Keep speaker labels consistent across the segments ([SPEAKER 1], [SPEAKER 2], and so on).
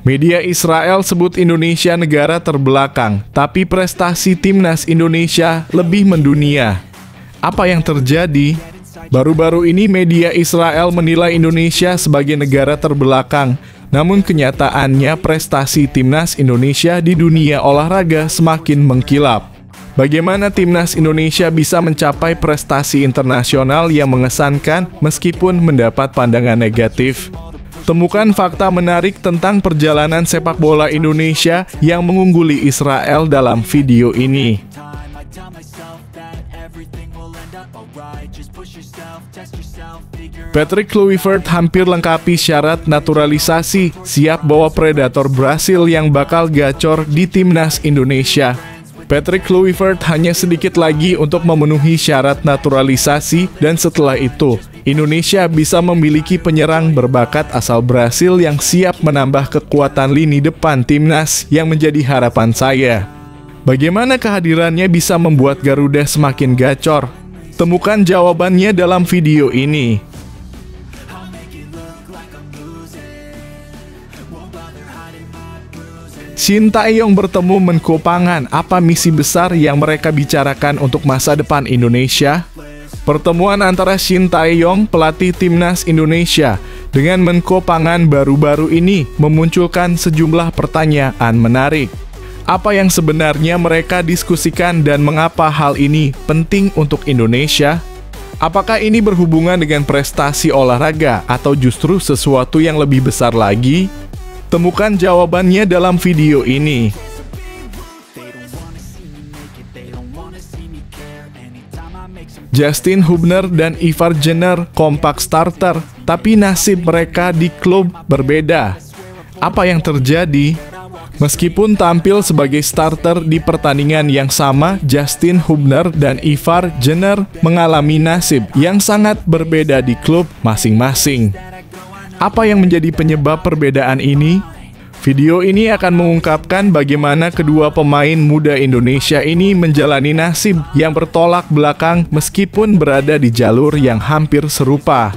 [SPEAKER 1] Media Israel sebut Indonesia negara terbelakang, tapi prestasi timnas Indonesia lebih mendunia. Apa yang terjadi? Baru-baru ini media Israel menilai Indonesia sebagai negara terbelakang, namun kenyataannya prestasi timnas Indonesia di dunia olahraga semakin mengkilap. Bagaimana timnas Indonesia bisa mencapai prestasi internasional yang mengesankan meskipun mendapat pandangan negatif? Temukan fakta menarik tentang perjalanan sepak bola Indonesia yang mengungguli Israel dalam video ini. Patrick Kluivert hampir lengkapi syarat naturalisasi, siap bawa predator Brasil yang bakal gacor di timnas Indonesia. Patrick Kluivert hanya sedikit lagi untuk memenuhi syarat naturalisasi, dan setelah itu, Indonesia bisa memiliki penyerang berbakat asal Brasil yang siap menambah kekuatan lini depan timnas yang menjadi harapan saya. Bagaimana kehadirannya bisa membuat Garuda semakin gacor? Temukan jawabannya dalam video ini. Shin Tae-yong bertemu Menko Pangan, apa misi besar yang mereka bicarakan untuk masa depan Indonesia? Pertemuan antara Shin Tae-yong, pelatih timnas Indonesia, dengan Menko Pangan baru-baru ini memunculkan sejumlah pertanyaan menarik. Apa yang sebenarnya mereka diskusikan dan mengapa hal ini penting untuk Indonesia? Apakah ini berhubungan dengan prestasi olahraga atau justru sesuatu yang lebih besar lagi? Temukan jawabannya dalam video ini. Justin Hubner dan Ivar Jenner kompak starter, tapi nasib mereka di klub berbeda. Apa yang terjadi? Meskipun tampil sebagai starter di pertandingan yang sama, Justin Hubner dan Ivar Jenner mengalami nasib yang sangat berbeda di klub masing-masing. Apa yang menjadi penyebab perbedaan ini? Video ini akan mengungkapkan bagaimana kedua pemain muda Indonesia ini menjalani nasib yang bertolak belakang meskipun berada di jalur yang hampir serupa.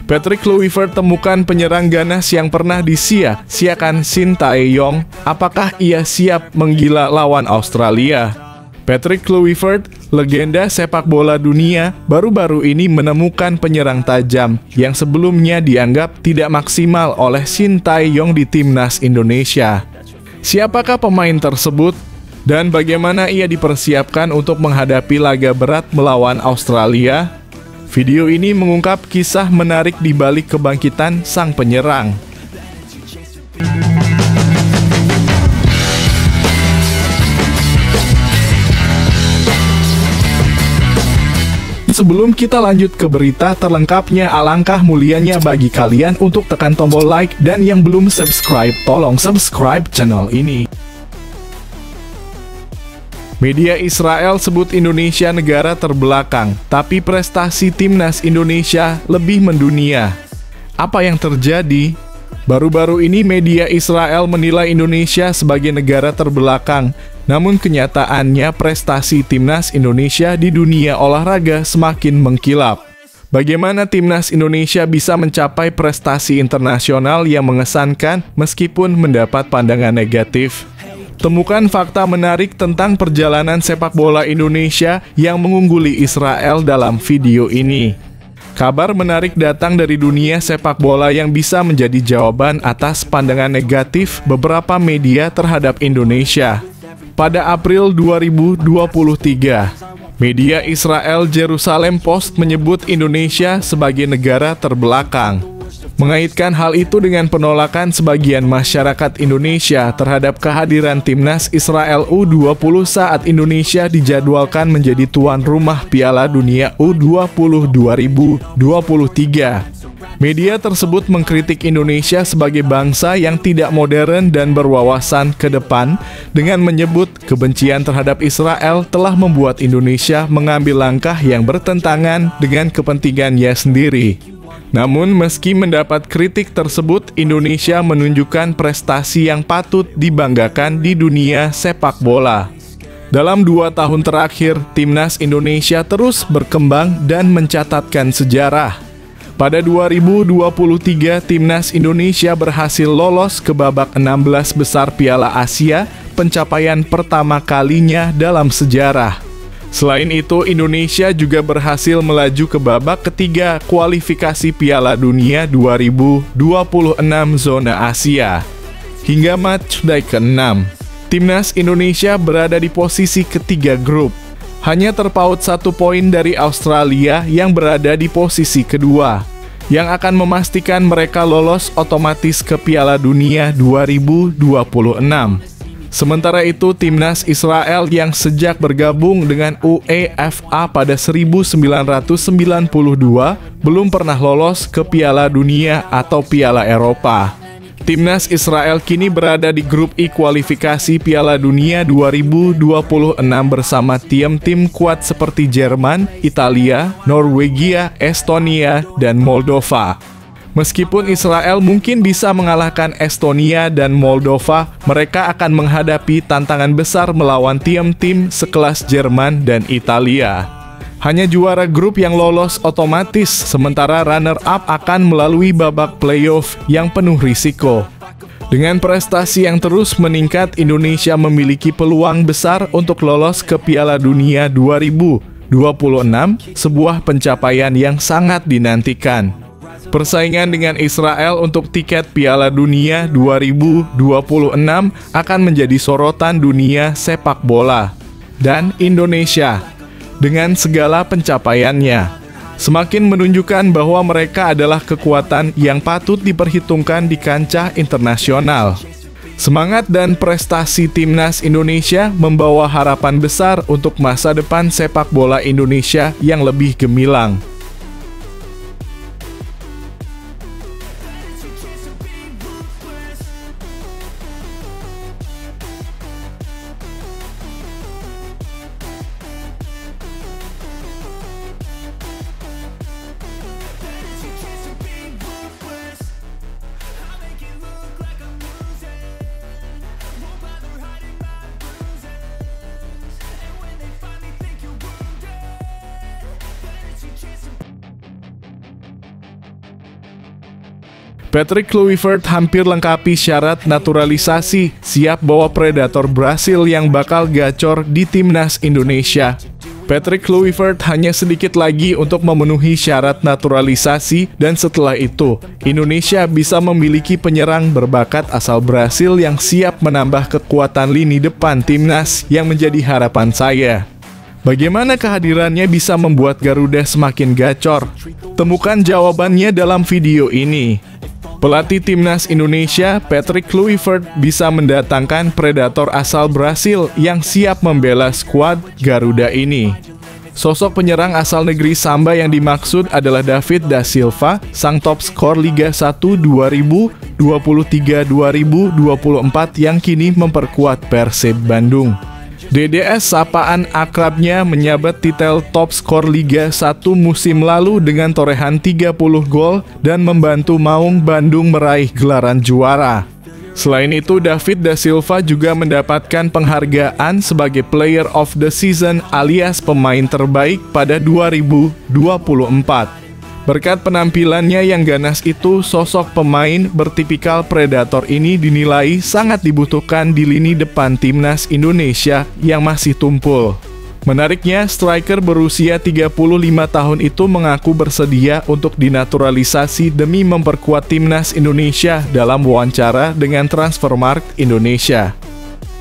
[SPEAKER 1] Patrick Kluivert temukan penyerang ganas yang pernah disia-siakan Shin Tae-yong. Apakah ia siap menggila lawan Australia? Patrick Kluivert, legenda sepak bola dunia, baru-baru ini menemukan penyerang tajam yang sebelumnya dianggap tidak maksimal oleh Shin Tae-yong di timnas Indonesia. Siapakah pemain tersebut? Dan bagaimana ia dipersiapkan untuk menghadapi laga berat melawan Australia? Video ini mengungkap kisah menarik di balik kebangkitan sang penyerang. Sebelum kita lanjut ke berita terlengkapnya, alangkah mulianya bagi kalian untuk tekan tombol like, dan yang belum subscribe, tolong subscribe channel ini. Media Israel sebut Indonesia negara terbelakang, tapi prestasi timnas Indonesia lebih mendunia. Apa yang terjadi? Baru-baru ini media Israel menilai Indonesia sebagai negara terbelakang, namun kenyataannya prestasi timnas Indonesia di dunia olahraga semakin mengkilap. Bagaimana timnas Indonesia bisa mencapai prestasi internasional yang mengesankan meskipun mendapat pandangan negatif? Temukan fakta menarik tentang perjalanan sepak bola Indonesia yang mengungguli Israel dalam video ini. Kabar menarik datang dari dunia sepak bola yang bisa menjadi jawaban atas pandangan negatif beberapa media terhadap Indonesia. Pada April 2023, media Israel Jerusalem Post menyebut Indonesia sebagai negara terbelakang. Mengaitkan hal itu dengan penolakan sebagian masyarakat Indonesia terhadap kehadiran timnas Israel U20 saat Indonesia dijadwalkan menjadi tuan rumah Piala Dunia U20 2023. Media tersebut mengkritik Indonesia sebagai bangsa yang tidak modern dan berwawasan ke depan dengan menyebut kebencian terhadap Israel telah membuat Indonesia mengambil langkah yang bertentangan dengan kepentingannya sendiri. Namun meski mendapat kritik tersebut, Indonesia menunjukkan prestasi yang patut dibanggakan di dunia sepak bola. Dalam 2 tahun terakhir, timnas Indonesia terus berkembang dan mencatatkan sejarah. Pada 2023, Timnas Indonesia berhasil lolos ke babak 16 besar Piala Asia, pencapaian pertama kalinya dalam sejarah. Selain itu, Indonesia juga berhasil melaju ke babak ketiga kualifikasi Piala Dunia 2026 zona Asia. Hingga matchday ke-6, Timnas Indonesia berada di posisi ketiga grup. Hanya terpaut 1 poin dari Australia yang berada di posisi kedua, yang akan memastikan mereka lolos otomatis ke Piala Dunia 2026. Sementara itu, Timnas Israel yang sejak bergabung dengan UEFA pada 1992 belum pernah lolos ke Piala Dunia atau Piala Eropa. Timnas Israel kini berada di grup I kualifikasi Piala Dunia 2026 bersama tim-tim kuat seperti Jerman, Italia, Norwegia, Estonia, dan Moldova. Meskipun Israel mungkin bisa mengalahkan Estonia dan Moldova, mereka akan menghadapi tantangan besar melawan tim-tim sekelas Jerman dan Italia. Hanya juara grup yang lolos otomatis, sementara runner-up akan melalui babak playoff yang penuh risiko. Dengan prestasi yang terus meningkat, Indonesia memiliki peluang besar untuk lolos ke Piala Dunia 2026, sebuah pencapaian yang sangat dinantikan. Persaingan dengan Israel untuk tiket Piala Dunia 2026 akan menjadi sorotan dunia sepak bola. Dan Indonesia, dengan segala pencapaiannya, semakin menunjukkan bahwa mereka adalah kekuatan yang patut diperhitungkan di kancah internasional. Semangat dan prestasi Timnas Indonesia membawa harapan besar untuk masa depan sepak bola Indonesia yang lebih gemilang. Patrick Kluivert hampir lengkapi syarat naturalisasi, siap bawa predator Brasil yang bakal gacor di Timnas Indonesia. Patrick Kluivert hanya sedikit lagi untuk memenuhi syarat naturalisasi, dan setelah itu, Indonesia bisa memiliki penyerang berbakat asal Brasil yang siap menambah kekuatan lini depan Timnas yang menjadi harapan saya. Bagaimana kehadirannya bisa membuat Garuda semakin gacor? Temukan jawabannya dalam video ini. Pelatih Timnas Indonesia, Patrick Kluivert, bisa mendatangkan predator asal Brasil yang siap membela skuad Garuda ini. Sosok penyerang asal negeri Samba yang dimaksud adalah David da Silva, sang top skor Liga 1 2023-2024 yang kini memperkuat Persib Bandung. DDS sapaan akrabnya menyabat titel top skor Liga 1 musim lalu dengan torehan 30 gol dan membantu Maung Bandung meraih gelaran juara. Selain itu, David da Silva juga mendapatkan penghargaan sebagai Player of the Season alias pemain terbaik pada 2024. Berkat penampilannya yang ganas itu, sosok pemain bertipikal predator ini dinilai sangat dibutuhkan di lini depan Timnas Indonesia yang masih tumpul. Menariknya, striker berusia 35 tahun itu mengaku bersedia untuk dinaturalisasi demi memperkuat Timnas Indonesia dalam wawancara dengan Transfermarkt Indonesia.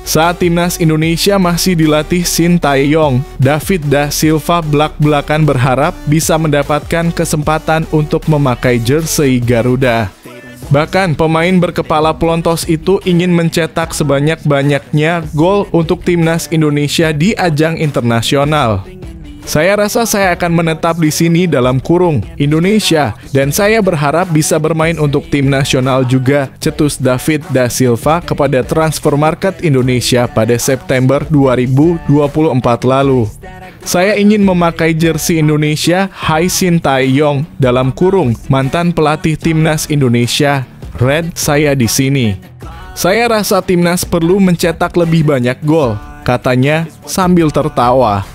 [SPEAKER 1] Saat Timnas Indonesia masih dilatih Sintayong, David da Silva belak-belakan berharap bisa mendapatkan kesempatan untuk memakai jersey Garuda. Bahkan pemain berkepala pelontos itu ingin mencetak sebanyak-banyaknya gol untuk Timnas Indonesia di ajang internasional. Saya rasa saya akan menetap di sini dalam kurung Indonesia, dan saya berharap bisa bermain untuk tim nasional juga, cetus David da Silva kepada Transfermarkt Indonesia pada September 2024 lalu. Saya ingin memakai jersey Indonesia, hai Sintayong, dalam kurung mantan pelatih Timnas Indonesia, Red, saya di sini. Saya rasa Timnas perlu mencetak lebih banyak gol, katanya sambil tertawa.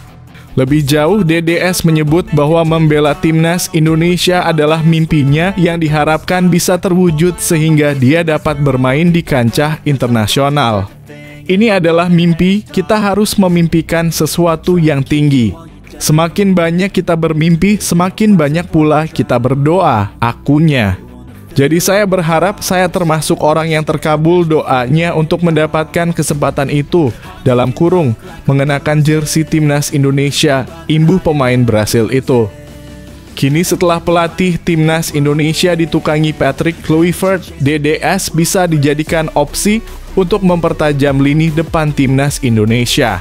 [SPEAKER 1] Lebih jauh, DDS menyebut bahwa membela timnas Indonesia adalah mimpinya yang diharapkan bisa terwujud sehingga dia dapat bermain di kancah internasional. Ini adalah mimpi, kita harus memimpikan sesuatu yang tinggi. Semakin banyak kita bermimpi, semakin banyak pula kita berdoa, akunya. Jadi saya berharap saya termasuk orang yang terkabul doanya untuk mendapatkan kesempatan itu, dalam kurung, mengenakan jersey timnas Indonesia, imbuh pemain Brasil itu. Kini setelah pelatih timnas Indonesia ditukangi Patrick Kluivert, DDS bisa dijadikan opsi untuk mempertajam lini depan timnas Indonesia.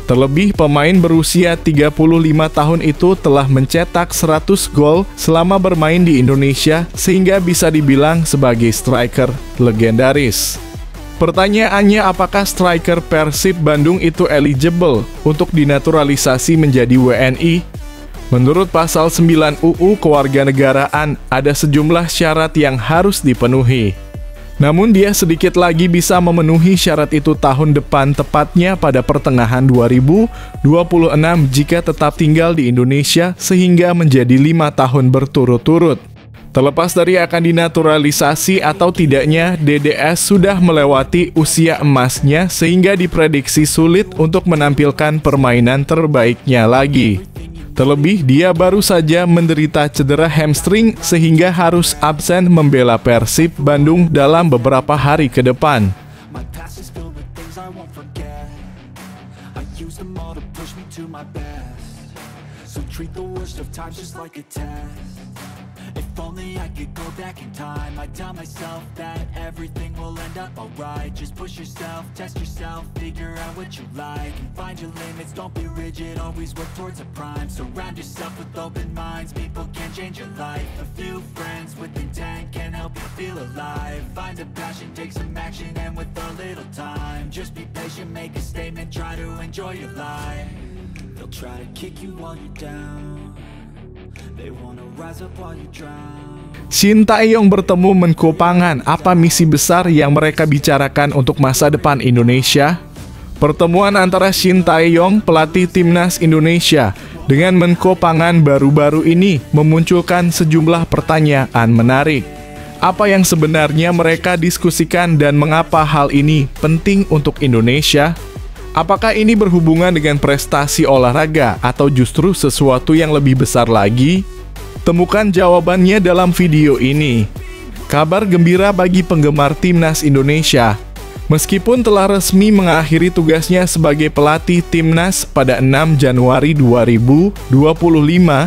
[SPEAKER 1] Terlebih pemain berusia 35 tahun itu telah mencetak 100 gol selama bermain di Indonesia sehingga bisa dibilang sebagai striker legendaris. Pertanyaannya, apakah striker Persib Bandung itu eligible untuk dinaturalisasi menjadi WNI? Menurut pasal 9 UU Kewarganegaraan, ada sejumlah syarat yang harus dipenuhi. Namun dia sedikit lagi bisa memenuhi syarat itu tahun depan, tepatnya pada pertengahan 2026 jika tetap tinggal di Indonesia sehingga menjadi 5 tahun berturut-turut. Terlepas dari akan dinaturalisasi atau tidaknya, DDS sudah melewati usia emasnya sehingga diprediksi sulit untuk menampilkan permainan terbaiknya lagi. Terlebih, dia baru saja menderita cedera hamstring sehingga harus absen membela Persib Bandung dalam beberapa hari ke depan.
[SPEAKER 2] If only I could go back in time, I'd tell myself that everything will end up alright. Just push yourself, test yourself, figure out what you like, and find your limits, don't be rigid, always work towards a prime. Surround yourself with open minds, people can change your life. A few friends with intent can help you feel alive. Find a passion, take some action, and with a little time, just be patient, make a statement, try to enjoy your life. They'll try to kick you while you're down.
[SPEAKER 1] Shin Tae-yong bertemu Menko Pangan, apa misi besar yang mereka bicarakan untuk masa depan Indonesia? Pertemuan antara Shin Tae-yong, pelatih timnas Indonesia, dengan Menko Pangan baru-baru ini memunculkan sejumlah pertanyaan menarik. Apa yang sebenarnya mereka diskusikan dan mengapa hal ini penting untuk Indonesia? Apakah ini berhubungan dengan prestasi olahraga atau justru sesuatu yang lebih besar lagi? Temukan jawabannya dalam video ini. Kabar gembira bagi penggemar timnas Indonesia. Meskipun telah resmi mengakhiri tugasnya sebagai pelatih timnas pada 6 Januari 2025,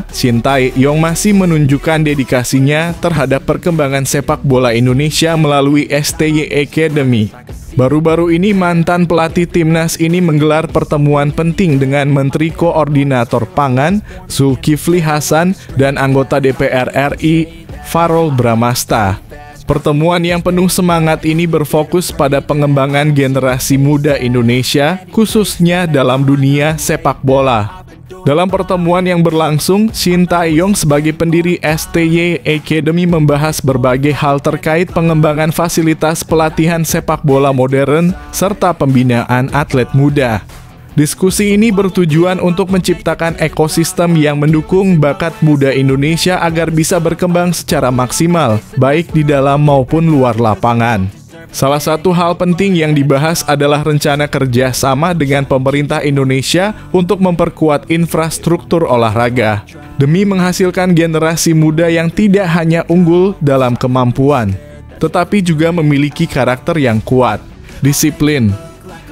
[SPEAKER 1] Shin Tae-yong masih menunjukkan dedikasinya terhadap perkembangan sepak bola Indonesia melalui STY Academy. Baru-baru ini mantan pelatih timnas ini menggelar pertemuan penting dengan Menteri Koordinator Pangan, Zulkifli Hasan, dan anggota DPR RI, Farol Bramasta. Pertemuan yang penuh semangat ini berfokus pada pengembangan generasi muda Indonesia, khususnya dalam dunia sepak bola. Dalam pertemuan yang berlangsung, Shin Tae-yong sebagai pendiri STY Academy membahas berbagai hal terkait pengembangan fasilitas pelatihan sepak bola modern serta pembinaan atlet muda. Diskusi ini bertujuan untuk menciptakan ekosistem yang mendukung bakat muda Indonesia agar bisa berkembang secara maksimal, baik di dalam maupun luar lapangan. Salah satu hal penting yang dibahas adalah rencana kerja sama dengan pemerintah Indonesia untuk memperkuat infrastruktur olahraga, demi menghasilkan generasi muda yang tidak hanya unggul dalam kemampuan, tetapi juga memiliki karakter yang kuat, disiplin,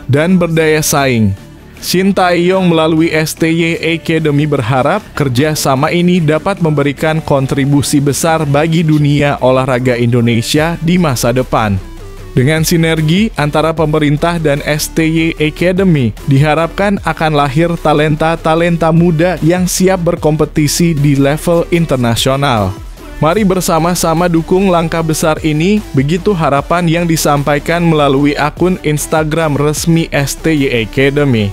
[SPEAKER 1] dan berdaya saing. Shin Tae-yong melalui STY Academy berharap kerjasama ini dapat memberikan kontribusi besar bagi dunia olahraga Indonesia di masa depan. Dengan sinergi antara pemerintah dan STY Academy, diharapkan akan lahir talenta-talenta muda yang siap berkompetisi di level internasional. Mari bersama-sama dukung langkah besar ini, begitu harapan yang disampaikan melalui akun Instagram resmi STY Academy.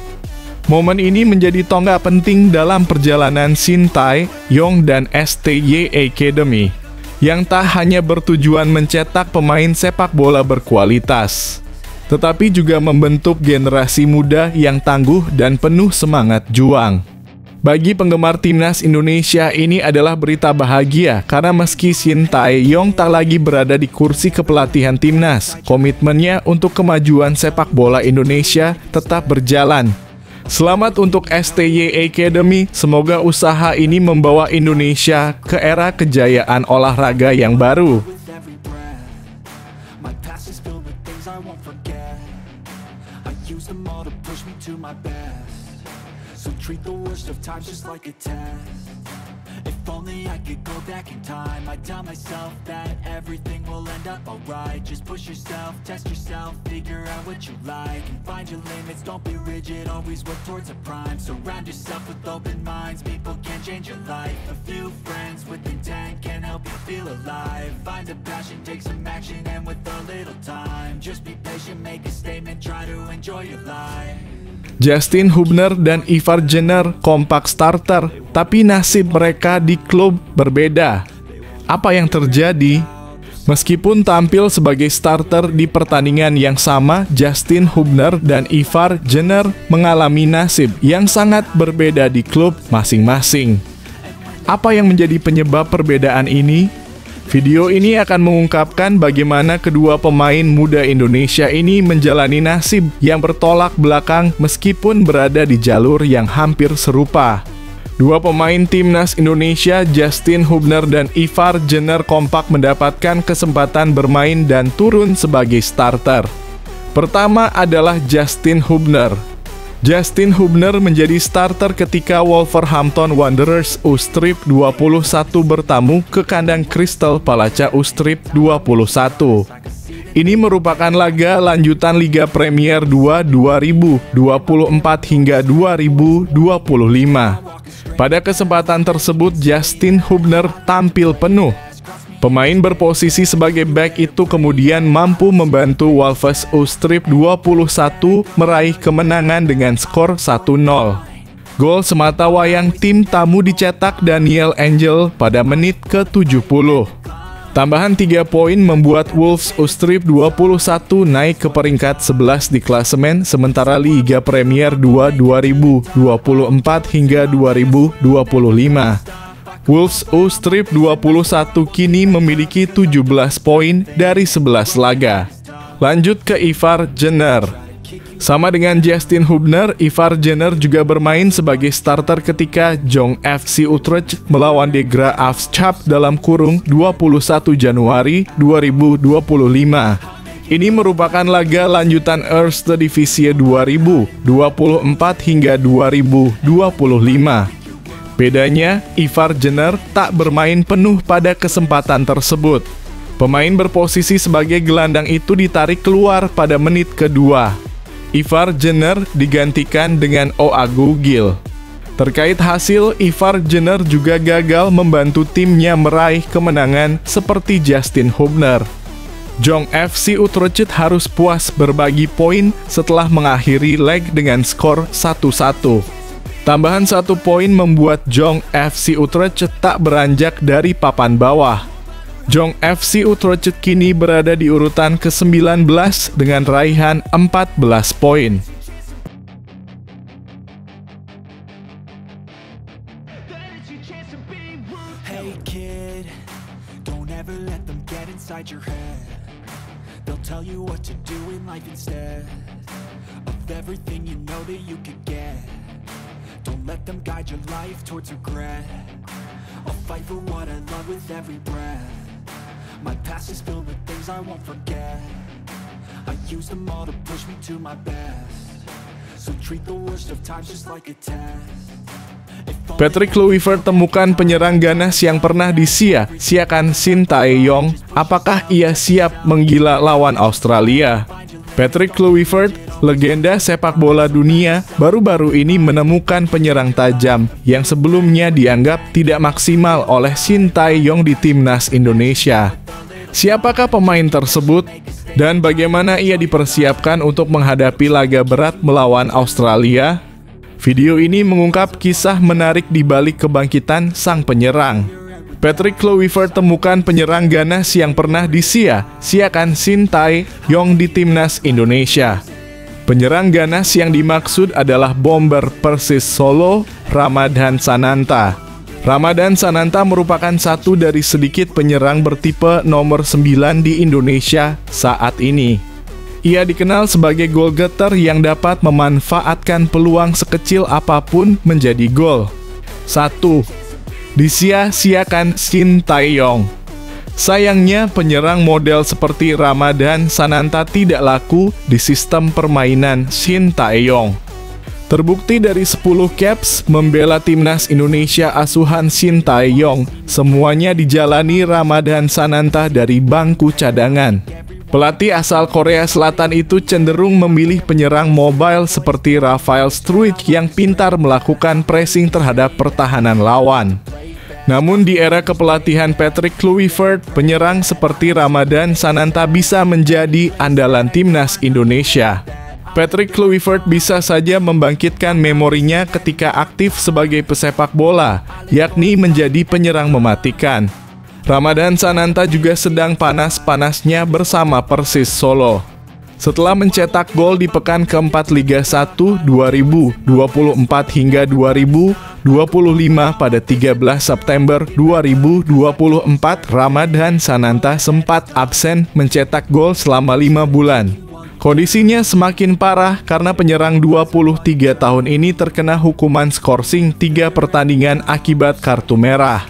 [SPEAKER 1] Momen ini menjadi tonggak penting dalam perjalanan Shin Tae-yong dan STY Academy, yang tak hanya bertujuan mencetak pemain sepak bola berkualitas, tetapi juga membentuk generasi muda yang tangguh dan penuh semangat juang. Bagi penggemar timnas Indonesia, ini adalah berita bahagia karena meski Shin Tae-yong tak lagi berada di kursi kepelatihan timnas, komitmennya untuk kemajuan sepak bola Indonesia tetap berjalan. Selamat untuk STY Academy, semoga usaha ini membawa Indonesia ke era kejayaan olahraga yang baru.
[SPEAKER 2] So treat the worst of times just like a test. If only I could go back in time, I'd tell myself that everything will end up alright. Just push yourself, test yourself, figure out what you like, and find your limits, don't be rigid, always work towards a prime. Surround yourself with open minds, people can change your life. A few friends with intent can help you feel alive. Find a passion, take some action, and with a little time, just be patient, make a statement, try to enjoy your life.
[SPEAKER 1] Justin Hubner dan Ivar Jenner kompak starter, tapi nasib mereka di klub berbeda. Apa yang terjadi? Meskipun tampil sebagai starter di pertandingan yang sama, Justin Hubner dan Ivar Jenner mengalami nasib yang sangat berbeda di klub masing-masing. Apa yang menjadi penyebab perbedaan ini? Video ini akan mengungkapkan bagaimana kedua pemain muda Indonesia ini menjalani nasib yang bertolak belakang meskipun berada di jalur yang hampir serupa. Dua pemain timnas Indonesia, Justin Hubner dan Ivar Jenner kompak mendapatkan kesempatan bermain dan turun sebagai starter. Pertama adalah Justin Hubner. Justin Hubner menjadi starter ketika Wolverhampton Wanderers U-Strip 21 bertamu ke kandang Crystal Palace U-Strip 21. Ini merupakan laga lanjutan Liga Premier 2 2024 hingga 2025. Pada kesempatan tersebut, Justin Hubner tampil penuh. Pemain berposisi sebagai back itu kemudian mampu membantu Wolves U-Strip 21 meraih kemenangan dengan skor 1-0. Gol semata wayang tim tamu dicetak Daniel Angel pada menit ke-70. Tambahan 3 poin membuat Wolves U-Strip 21 naik ke peringkat 11 di klasemen, sementara Liga Premier 2 2024 hingga 2025. Wolves U-Strip 21 kini memiliki 17 poin dari 11 laga. Lanjut ke Ivar Jenner. Sama dengan Justin Hubner, Ivar Jenner juga bermain sebagai starter ketika Jong FC Utrecht melawan De Graaf Schap dalam kurung 21 Januari 2025. Ini merupakan laga lanjutan Eerste Divisie 2024 hingga 2025. Bedanya, Ivar Jenner tak bermain penuh pada kesempatan tersebut. Pemain berposisi sebagai gelandang itu ditarik keluar pada menit kedua. Ivar Jenner digantikan dengan Oagu Gil. Terkait hasil, Ivar Jenner juga gagal membantu timnya meraih kemenangan seperti Justin Hubner. Jong FC Utrecht harus puas berbagi poin setelah mengakhiri leg dengan skor 1-1. Tambahan 1 poin membuat Jong FC Utrecht tak beranjak dari papan bawah. Jong FC Utrecht kini berada di urutan ke-19 dengan raihan 14 poin.
[SPEAKER 2] Hey kid, don't ever let them get inside your head. They'll tell you what to do in life instead of everything you know that you could get. Don't let them guide your life towards regret. I'll fight for what I love with every breath. My past is filled with things I won't forget. I use them all to push me to my best. So treat the worst of times just like a test.
[SPEAKER 1] Patrick Kluivert temukan penyerang ganas yang pernah disia-siakan Shin Tae-yong. Apakah ia siap menggila lawan Australia? Patrick Kluivert, legenda sepak bola dunia, baru-baru ini menemukan penyerang tajam yang sebelumnya dianggap tidak maksimal oleh Shin Tae-yong di timnas Indonesia. Siapakah pemain tersebut? Dan bagaimana ia dipersiapkan untuk menghadapi laga berat melawan Australia? Video ini mengungkap kisah menarik di balik kebangkitan sang penyerang. Patrick Kluivert temukan penyerang ganas yang pernah disia-siakan Shin Tae-yong di timnas Indonesia. Penyerang ganas yang dimaksud adalah bomber Persis Solo, Ramadhan Sananta. Ramadhan Sananta merupakan satu dari sedikit penyerang bertipe nomor 9 di Indonesia saat ini. Ia dikenal sebagai gol getter yang dapat memanfaatkan peluang sekecil apapun menjadi gol. 1. Disia-siakan Shin Tae-yong. Sayangnya penyerang model seperti Ramadhan Sananta tidak laku di sistem permainan Shin Tae-yong. Terbukti dari 10 caps membela timnas Indonesia asuhan Shin Tae-yong, semuanya dijalani Ramadhan Sananta dari bangku cadangan. Pelatih asal Korea Selatan itu cenderung memilih penyerang mobile seperti Rafael Struijk yang pintar melakukan pressing terhadap pertahanan lawan. Namun di era kepelatihan Patrick Kluivert, penyerang seperti Ramadhan Sananta bisa menjadi andalan timnas Indonesia. Patrick Kluivert bisa saja membangkitkan memorinya ketika aktif sebagai pesepak bola, yakni menjadi penyerang mematikan. Ramadhan Sananta juga sedang panas-panasnya bersama Persis Solo. Setelah mencetak gol di pekan keempat Liga 1 2024 hingga 2025 pada 13 September 2024, Ramadhan Sananta sempat absen mencetak gol selama 5 bulan. Kondisinya semakin parah karena penyerang 23 tahun ini terkena hukuman skorsing 3 pertandingan akibat kartu merah.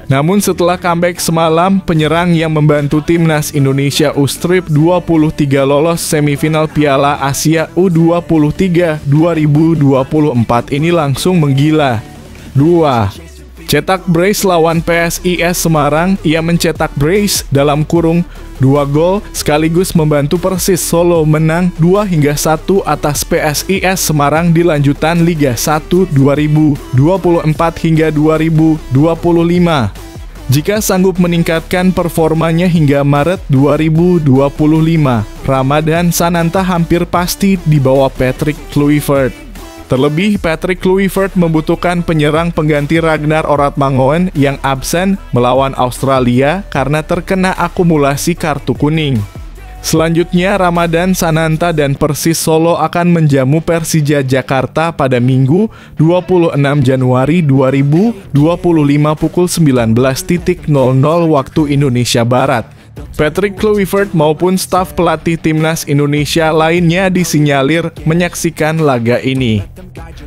[SPEAKER 1] Namun setelah comeback semalam, penyerang yang membantu timnas Indonesia U-Strip 23 lolos semifinal Piala Asia U23 2024 ini langsung menggila. 2. Cetak brace lawan PSIS Semarang, ia mencetak brace dalam kurung 2 gol sekaligus membantu Persis Solo menang 2-1 atas PSIS Semarang di lanjutan Liga 1 2024 hingga 2025. Jika sanggup meningkatkan performanya hingga Maret 2025, Ramadhan Sananta hampir pasti di bawah Patrick Kluivert. Terlebih, Patrick Kluivert membutuhkan penyerang pengganti Ragnar Oratmangoen yang absen melawan Australia karena terkena akumulasi kartu kuning. Selanjutnya, Ramadhan Sananta dan Persis Solo akan menjamu Persija Jakarta pada Minggu 26 Januari 2025 pukul 19.00 waktu Indonesia Barat. Patrick Kluivert maupun staf pelatih timnas Indonesia lainnya disinyalir menyaksikan laga ini.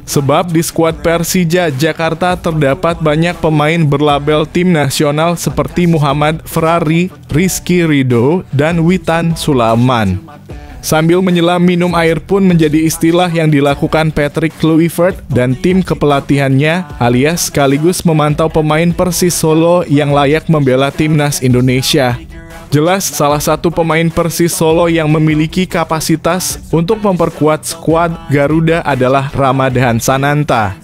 [SPEAKER 1] Sebab di skuad Persija Jakarta terdapat banyak pemain berlabel tim nasional seperti Muhammad Ferrari, Rizky Ridho, dan Witan Sulaiman. Sambil menyelam minum air pun menjadi istilah yang dilakukan Patrick Kluivert dan tim kepelatihannya, alias sekaligus memantau pemain Persis Solo yang layak membela timnas Indonesia. Jelas salah satu pemain Persis Solo yang memiliki kapasitas untuk memperkuat skuad Garuda adalah Ramadhan Sananta.